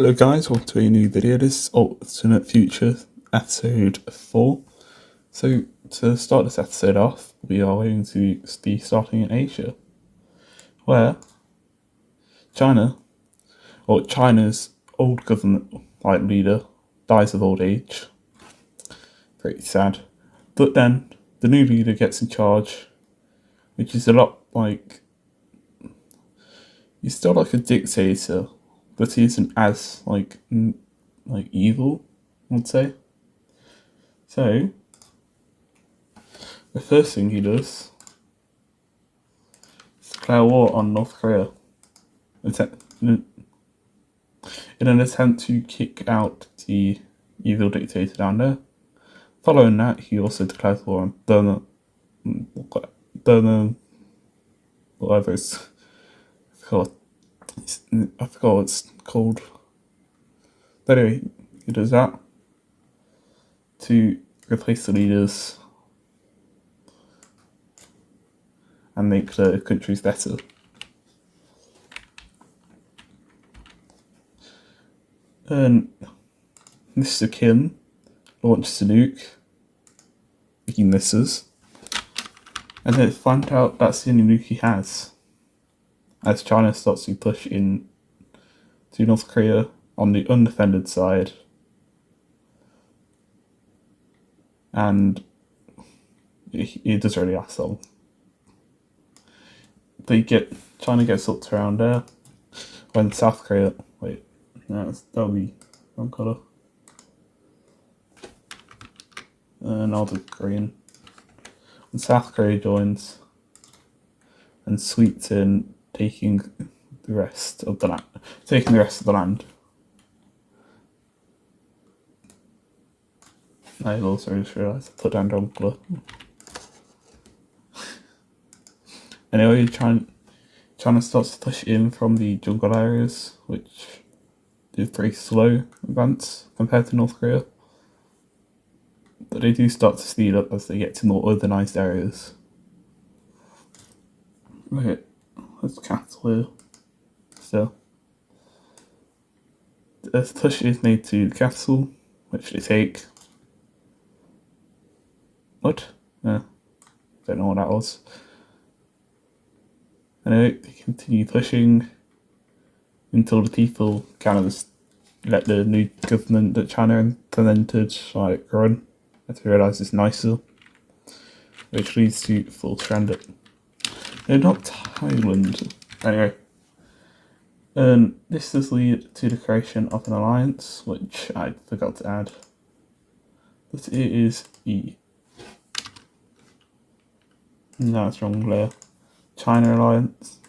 Hello guys, welcome to a new video. This is Alternate Future episode 4. So to start this episode off, we are going to be starting in Asia, where China's old government leader dies of old age. Pretty sad. But then the new leader gets in charge, which is a lot like, he's still like a dictator, but he isn't as like evil, I'd say. So the first thing he does is declare war on North Korea in an attempt to kick out the evil dictator down there. Following that, he also declares war on whatever it's called. I forgot what it's called. But anyway, he does that to replace the leaders and make the countries better. And Mr. Kim launches a nuke, he misses, and then find out that's the only nuke he has, as China starts to push in to North Korea on the undefended side, and it doesn't really last long. China gets up around there when South Korea, that'll be wrong colour. I'll do green. When South Korea joins and sweeps in, taking the rest of the land. I also just realised I put down wrong colour. Anyway, China starts to push in from the jungle areas, which is pretty slow advance compared to North Korea. But they do start to speed up as they get to more urbanized areas. Okay, let's capital here. So, a push is made to the capital, which they take. What? Don't know what that was. Anyway, they continue pushing until the people kind of just let the new government that China implemented run. To realise it's nicer, which leads to full surrender. No, not Thailand. Anyway, this does lead to the creation of an alliance, which I forgot to add, but it is no, it's wrong there. China alliance,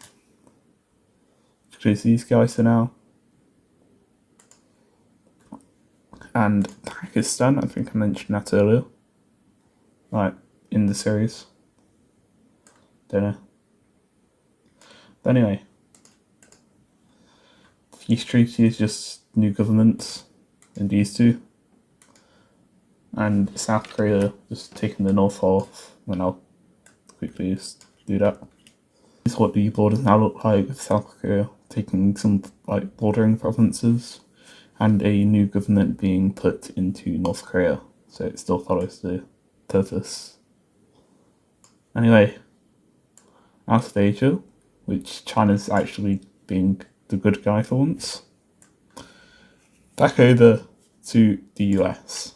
which is these guys for now. And Pakistan, I think I mentioned that earlier, in the series. Don't know. But anyway, Peace Treaty is just new governments in these two, and South Korea just taking the North off. And I'll quickly just do that. This is what the borders now look like, with South Korea taking some bordering provinces, and a new government being put into North Korea, so it still follows the purpose. Anyway, out of Asia, which China's actually being the good guy for once, back over to the US,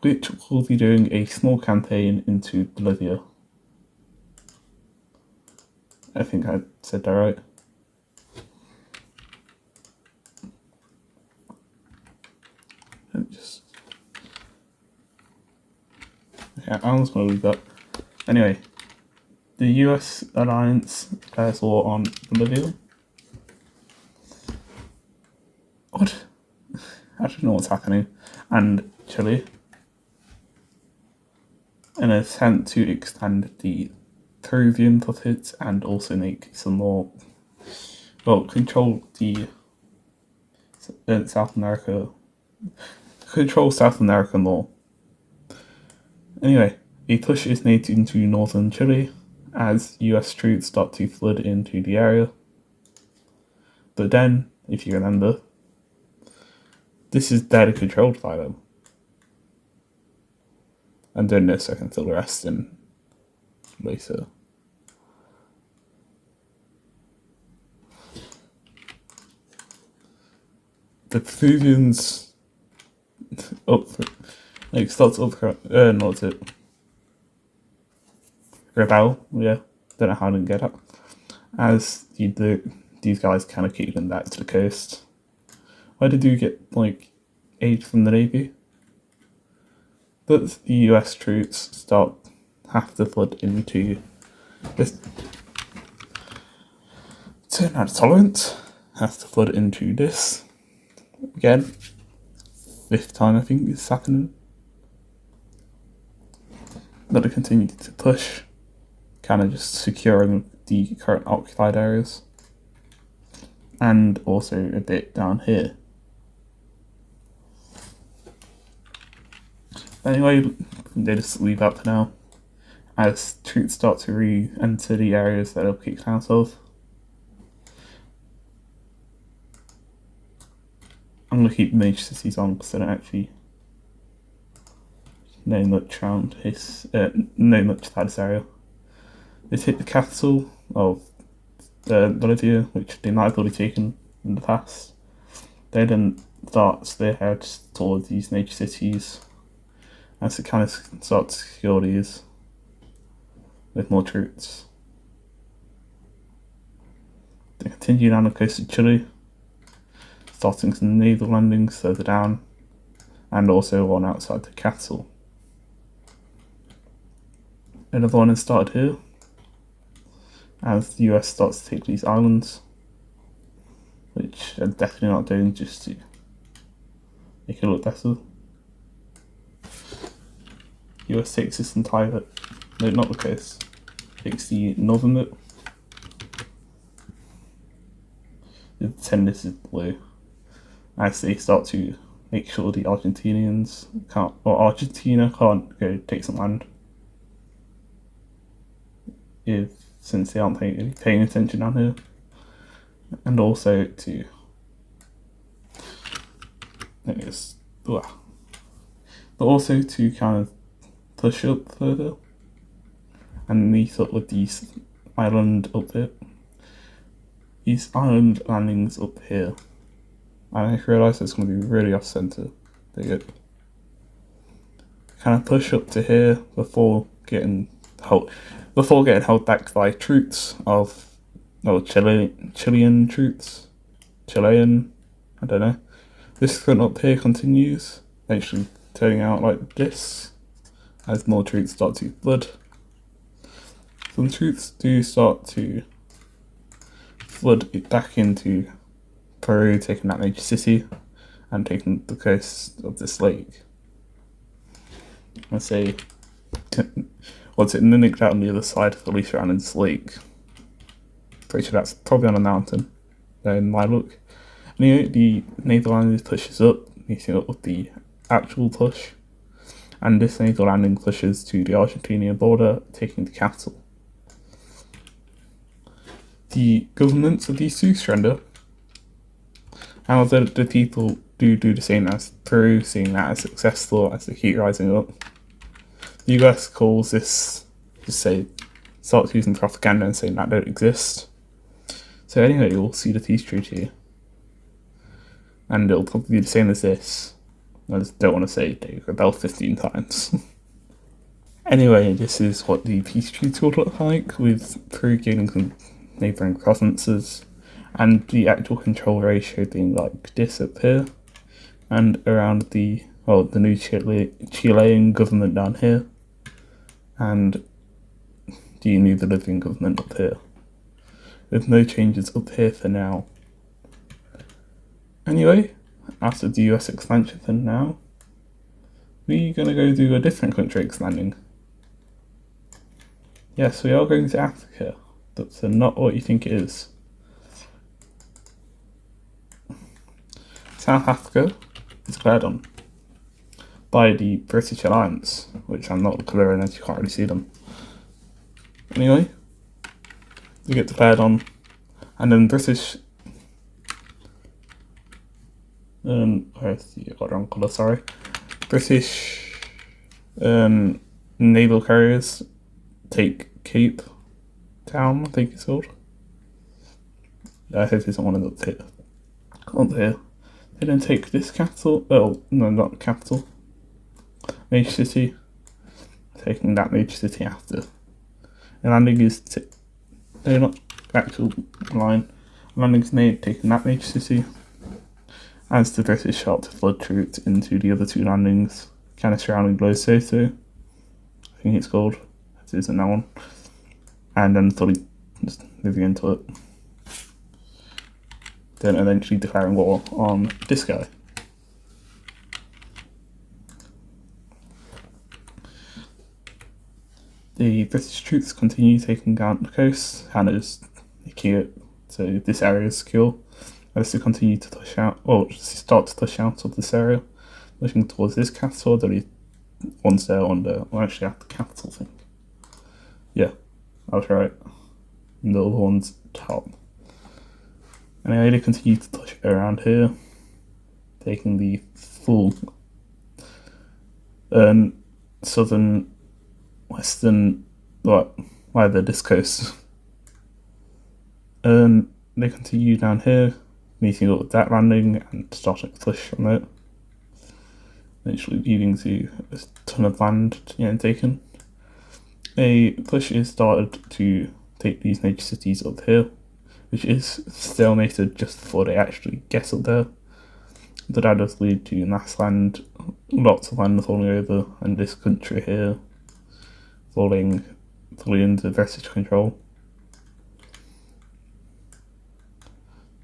which will be doing a small campaign into Bolivia. I think I said that right. Yeah, I'm just going to leave that. Anyway, the US alliance declares war on Bolivia. What? I don't know what's happening. And Chile, in an attempt to expand the Peruvian puppets and also make some more, control South America more. Anyway, a push is made into northern Chile as US troops start to flood into the area. But then, if you remember, this is barely controlled by them. I'm doing this so I can fill the rest in later. The Peruvians starts not it. Rebel, yeah. Don't know how I didn't get that. As these guys kind of keep them back to the coast. Why did you get aid from the Navy? But the US troops have to flood into this. Turn out tolerant. Have to flood into this again. 5th time I think it's happening. But they continue to push, kind of just securing the current occupied areas, and also a bit down here. Anyway, they just leave that for now, as troops start to re-enter the areas that they'll kicked out of. I'm going to keep major cities on because I don't actually know much around about this area. This hit the capital of Bolivia, which they might have already taken in the past. They then start spearhead towards these major cities as they kind of start to secure these with more troops. They continue down the coast of Chile, starting some naval landings further down, and also one outside the capital. Another one has started here, as the US starts to take these islands, which they're definitely not doing just to make it look better. US takes this entire, no, not the coast, takes the northern bit. The 10 this is blue, as they start to make sure the Argentinians can't, or Argentina can't go take some land, since they aren't paying attention down here, and also to but also to kind of push up further and meet up with these island landings up here. And I realised it's going to be really off centre. There you go. Kind of push up to here before getting held back by troops Chilean troops. I don't know. This front up here continues, actually turning out like this as more troops start to flood. Some troops do start to flood it back into Peru, taking that major city and taking the coast of this lake. I say, what's it mimicked out on the other side of Felicia Island's lake. Pretty sure that's probably on a mountain, in my look. Anyway, the naval landing pushes up, meeting up with the actual push, and this naval landing pushes to the Argentinian border, taking the capital. The governments of these two surrender. However, the people do the same as Peru, seeing that as successful as they keep rising up. The US calls this, starts using propaganda and saying that don't exist. So anyway, you'll see the peace treaty, and it'll probably be the same as this. I just don't want to say they rebel 15 times. Anyway, this is what the peace treaty would look like, with Peru gaining some neighbouring provinces, and the actual control ratio being like this up here, and around the new Chilean government down here, and the new Bolivian government up here. With no changes up here for now. Anyway, after the US expansion for now, we're going to go do a different country expanding. Yes, we are going to Africa, but not what you think it is. South Africa is declared on by the British Alliance, which I'm not clear in as you can't really see them. Anyway, they get declared on, and then British Where's the got wrong colour? Sorry, British naval carriers take Cape Town, I think it's called. I hope it's not one of the on there. They then take this capital. Oh no, not the capital. Major city. Taking that major city after. And landing is they're not actual line. Landing is made taking that major city. As the British start to flood troops into the other two landings, kind of surrounding Losoto, I think it's called. It isn't that one. And then fully just moving into it. Then eventually declaring war on this guy. The British troops continue taking down the coast and is making it so this area is secure. As they continue to push out, or start to push out of this area, pushing towards this capital. There is ones there on the, well, actually at the capital thing. Yeah, I was right. And the other one's top. Anyway, they continue to push around here, taking the full southern, western, either this coast. They continue down here, meeting up with that landing and starting to push from it. Eventually leading to a ton of land taken. A push is started to take these major cities up here, which is stalemated just before they actually get up there. But that does lead to mass land, lots of land falling over, and this country here falling fully into British control.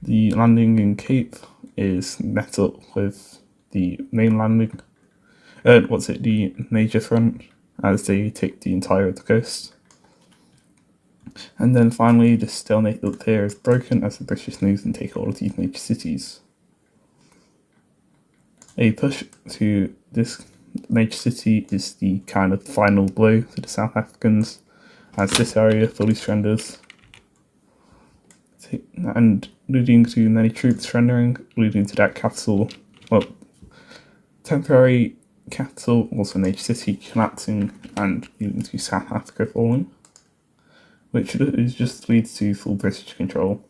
The landing in Cape is met up with the main landing, the major front, as they take the entire of the coast. And then finally, the stalemate up here is broken as the British move and take all of these major cities. A push to this major city is the kind of final blow to the South Africans, as this area fully surrenders, and leading to many troops surrendering, leading to that capital, temporary capital, also major city, collapsing, and leading to South Africa falling, which is just leads to full British control.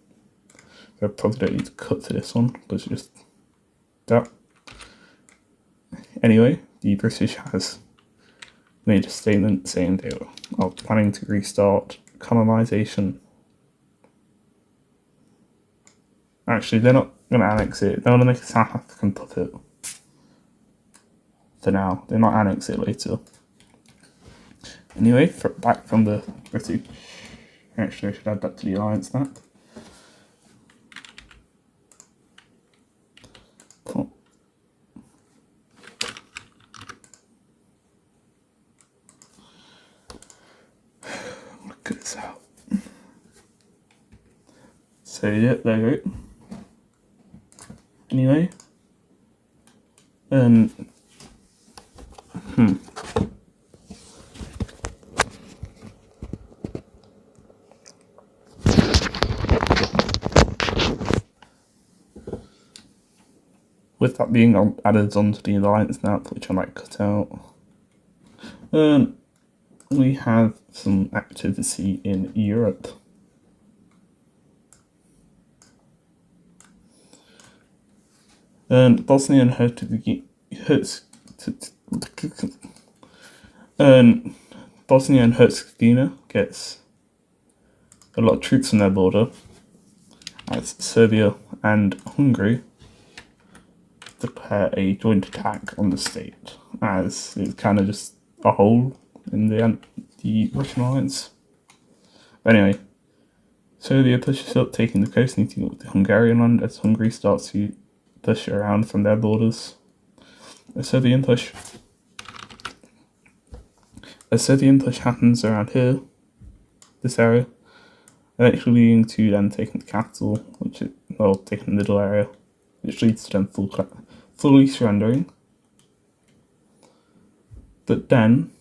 So I probably don't need to cut to this one, but it's just that. Anyway, the British has made a statement saying they are planning to restart colonisation. Actually, they're not going to annex it. They're going to make a South African puppet. For now, they might annex it later. Anyway, back from the British. Actually, I should add that to the alliance map. Cool. Look at this out. So yeah, there you go. Anyway, with that being added onto the alliance map, which I might cut out, we have some activity in Europe. Bosnia and Herzegovina gets a lot of troops on their border, as Serbia and Hungary declare a joint attack on the state, as it's kind of just a hole in the Russian alliance. But anyway, Serbia pushes up, taking the coast, meeting up with the Hungarian land as Hungary starts to push around from their borders. A Serbian push happens around here, this area, eventually leading to them taking the capital, taking the middle area, which leads to them fully surrendering. But then,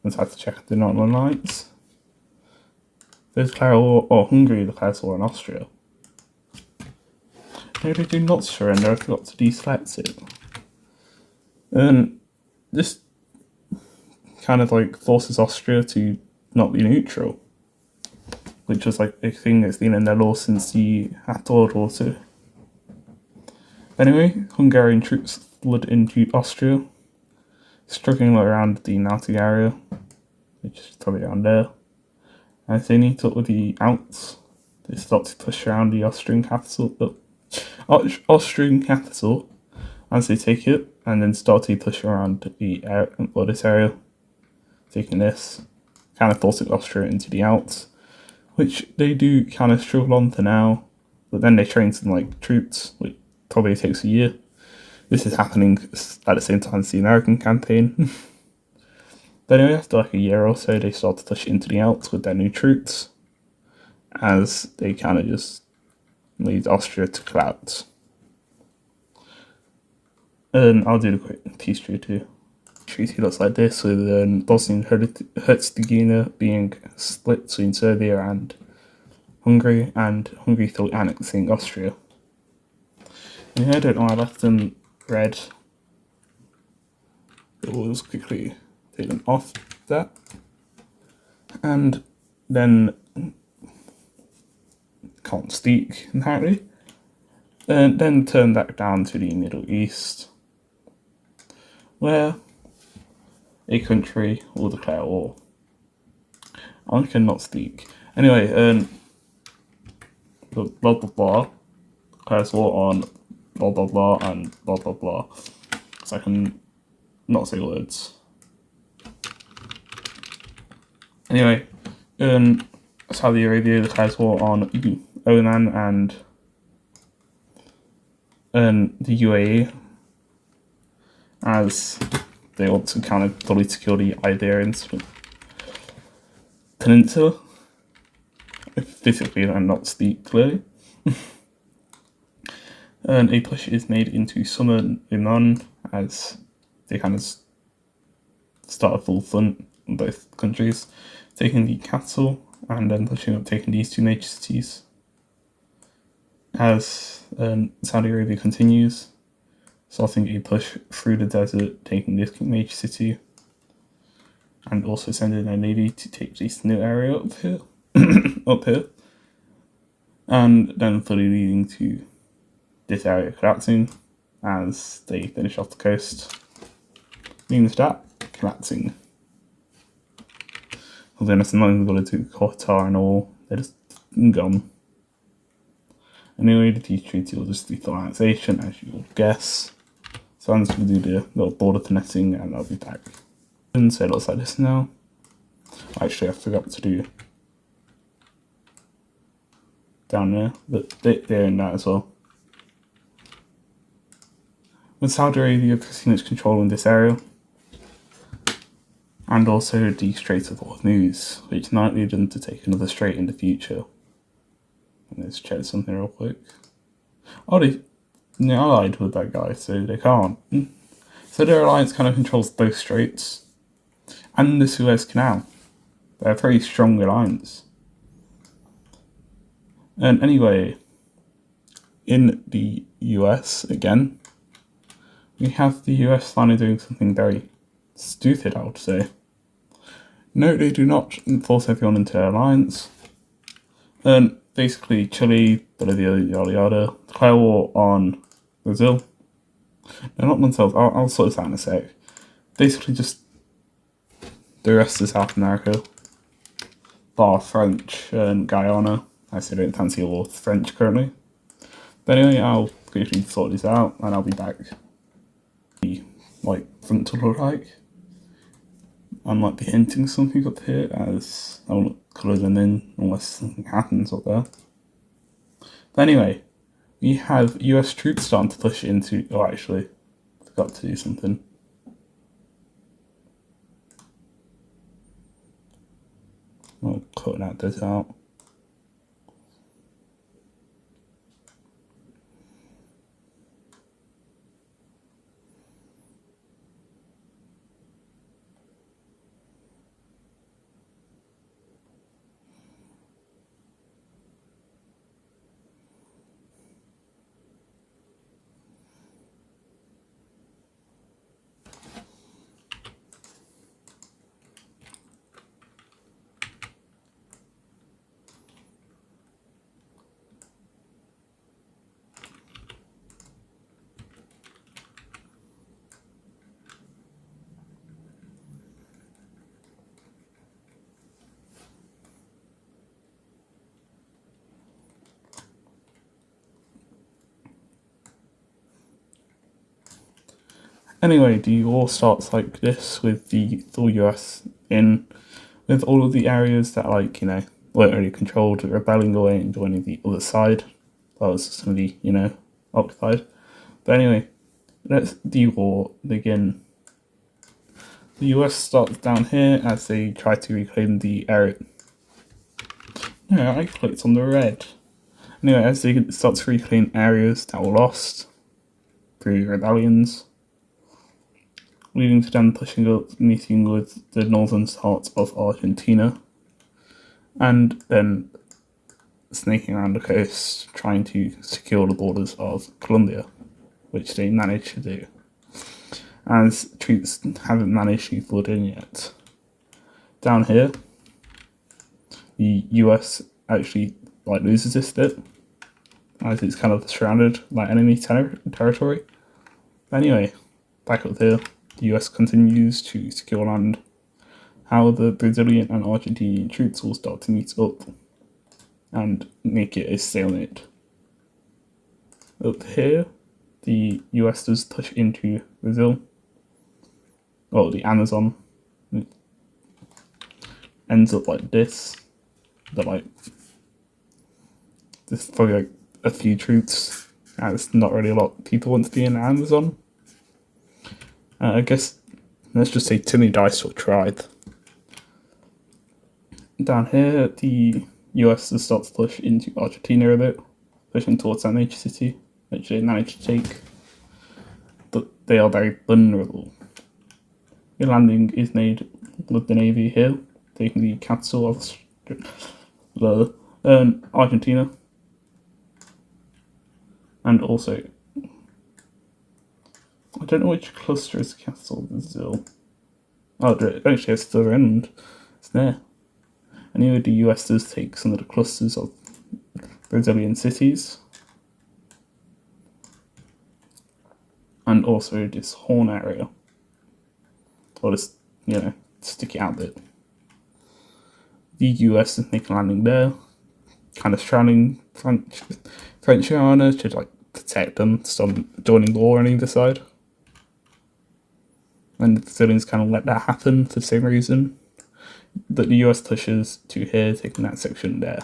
let's have to check the Northern Alliance. They declare war, or Hungary declares war on Austria. No, they do not surrender. I forgot to deselect it. And this kind of like forces Austria to not be neutral, which was like a thing that's been in their law since the after World War II. Anyway, Hungarian troops flood into Austria, struggling around the Nautic area, which is probably around there. As they meet up with the Alps, they start to push around the Austrian capital, as they take it, and then start to push around this area, taking this, kind of forcing Austria into the Alps, which they do kind of struggle on for now, but then they train some like troops, which probably takes a year. This is happening at the same time as the American campaign. But anyway, after like a year or so, they start to push into the Alps with their new troops, as they kind of just lead Austria to collapse. And I'll do the quick peace treaty. Treaty looks like this, with Bosnia and Herzegovina being split between Serbia and Hungary still annexing Austria. And I don't know, I left them red. But we'll just quickly take them off that. And then can't speak, apparently. And then turn back down to the Middle East, where a country will declare war. I cannot speak. Anyway, blah blah blah declares war on blah blah blah and blah blah blah. So I can not say words. Anyway, Saudi Arabia declares war on Oman and the UAE, as they want to kind of fully secure the Iberian Peninsula. Physically and not speak clearly. And a push is made into southern Oman, as they kind of start a full front in both countries, taking the capital and then pushing up, taking these two major cities. As Saudi Arabia continues, starting a push through the desert, taking this major city, and also sending their navy to take this new area up here, and then fully leading to this area collapsing as they finish off the coast, means that collapsing. Although it's not even going to do Qatar and all, they're just gone. Anyway, the peace treaty will just be annexation, as you would guess. So I'm just going to do the little border finessing and I'll be back. And so it looks like this now. Actually, I forgot to do down there, but they're in that as well. With Saudi Arabia pretty much controlling this area, and also the Strait of Hormuz, which might lead them to take another strait in the future. Let's check something real quick. Oh, they're allied with that guy, so they can't. So their alliance kind of controls both straits and the Suez Canal. They're a very strong alliance. And anyway, in the US again, we have the US finally doing something very stupid, I would say. No, they do not force everyone into their alliance. And basically, Chile, Bolivia, yada yada, declare war on Brazil. No, not themselves, I'll sort this out in a sec. Basically, just the rest of South America, bar French and Guyana. I still don't fancy a war with French currently. But anyway, I'll quickly sort this out and I'll be back. Like, front to look like. I might be hinting something up here, as I won't colour them in unless something happens up there. But anyway, we have US troops starting to push into... Oh, actually, forgot to do something. I'll cut this out. Anyway, the war starts like this with the US in, with all of the areas that weren't really controlled, rebelling away and joining the other side. That was going to be, occupied. But anyway, let the war begin. The US starts down here as they try to reclaim the area. No, I clicked on the red. Anyway, as they start to reclaim areas that were lost through rebellions, leading to them pushing up, meeting with the northern parts of Argentina, and then snaking around the coast, trying to secure the borders of Colombia, which they managed to do, as troops haven't managed to flood in yet. Down here, the US actually loses this bit, as it's kind of surrounded by enemy territory. Anyway, back up here, the US continues to secure land. How the Brazilian and Argentinian troops will start to meet up and make it a stalemate. Up here, the US does push into Brazil. Well, the Amazon. It ends up like this. But there's probably a few troops, as not really a lot of people want to be in the Amazon. I guess, let's just say Timmy Dice tried. Down here, the US has started to push into Argentina a bit, pushing towards that major city, which they managed to take. But they are very vulnerable. A landing is made with the Navy here, taking the capital of Argentina. And also, I don't know which cluster is the capital of Brazil. Oh, actually, it's the end. It's there. Anyway, the US does take some of the clusters of Brazilian cities. And also this horn area. Or this, stick it out bit. The US is making a landing there, kind of surrounding French Guiana to protect them from joining the war on either side. And the Brazilians kind of let that happen for the same reason. But the US pushes to here, taking that section there.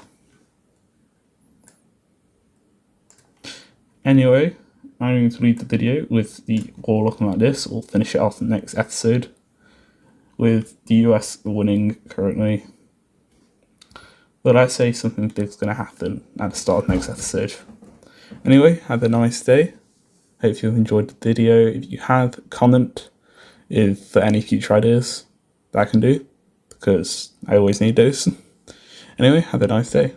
Anyway, I'm going to leave the video with the war looking like this. We'll finish it off in the next episode, with the US winning currently. But I say something big's going to happen at the start of the next episode. Anyway, have a nice day. Hope you've enjoyed the video. If you have, comment for any future ideas that I can do, because I always need those. Anyway, have a nice day.